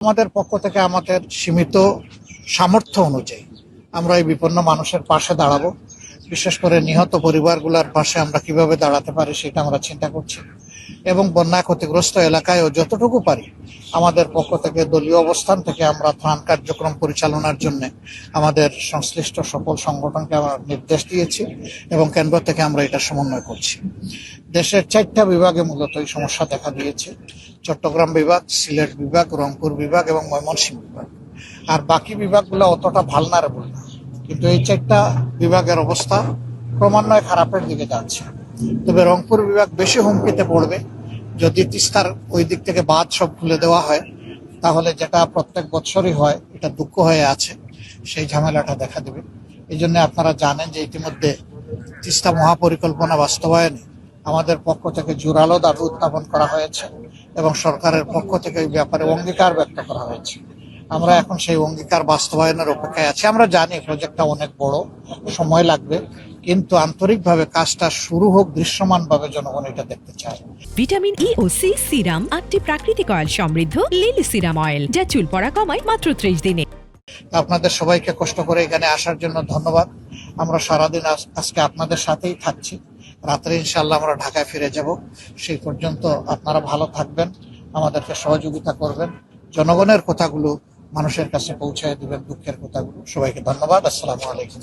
আমাদের পক্ষ থেকে আমাদের সীমিত সামর্থ্য অনুযায়ী আমরা এই বিপন্ন মানুষের পাশে দাঁড়াবো। বিশেষ করে নিহত পরিবারগুলোর পাশে আমরা কিভাবে দাঁড়াতে পারি সেটা আমরা চিন্তা করছি এবং বন্যা ক্ষতিগ্রস্ত এলাকায়ও যতটুকু পারি আমাদের পক্ষ থেকে দলীয় অবস্থান থেকে আমরা ত্রাণ কার্যক্রম পরিচালনার জন্য আমাদের সংশ্লিষ্ট সকল সংগঠনকে আমরা নির্দেশ দিয়েছি এবং কেন্দ্র থেকে আমরা এটা সমন্বয় করছি। দেশের 4টা বিভাগে মূলত এই সমস্যা দেখা দিয়েছে: চট্টগ্রাম বিভাগ, সিলেট বিভাগ, রংপুর বিভাগ এবং ময়মনসিংহ বিভাগ। আর বাকি বিভাগগুলো অতটা ভালনারেবল না, কিন্তু এই 4টা বিভাগের অবস্থা ক্রমান্বয়ে খারাপের দিকে যাচ্ছে। তবে রংপুর বিভাগ বেশি হুমকিতে পড়বে যদি তিস্তার ওই দিক থেকে বাঁধ সব খুলে দেওয়া হয়, তাহলে যেটা প্রত্যেক বছরই হয়, এটা দুঃখ হয়ে আছে, সেই ঝামেলাটা দেখা দেবে। এই জন্য আপনারা জানেন যে ইতিমধ্যে তিস্তা মহাপরিকল্পনা বাস্তবায়নে আমাদের পক্ষ থেকে জোরালো দাবি উত্থাপন করা হয়েছে এবং সরকারের পক্ষ থেকে এই ব্যাপারে অঙ্গীকার ব্যক্ত করা হয়েছে। আমরা এখন সেই অঙ্গীকার বাস্তবায়নের অপেক্ষায় আছি। আমরা জানি প্রজেক্টটা অনেক বড়, সময় লাগবে, কিন্তু আন্তরিকভাবে কাজটা শুরু হোক, দৃশ্যমানভাবে জনগণ এটা দেখতে চায়। ভিটামিন ই ও সি সিরাম, 8টি প্রাকৃতিক অয়েল সমৃদ্ধ লিলি সিরাম অয়েল, যা চুল পড়া কমায় মাত্র 30 দিনে। আপনাদের সবাইকে কষ্ট করে এখানে আসার জন্য ধন্যবাদ। আমরা সারাদিন আজকে আপনাদের সাথেই থাকছি। রাত্রে ইনশাল্লাহ আমরা ঢাকায় ফিরে যাব। সেই পর্যন্ত আপনারা ভালো থাকবেন, আমাদেরকে সহযোগিতা করবেন, জনগণের কথাগুলো মানুষের কাছে পৌঁছায় দিবেন, দুঃখের কথাগুলো। সবাইকে ধন্যবাদ। আসসালামু আলাইকুম।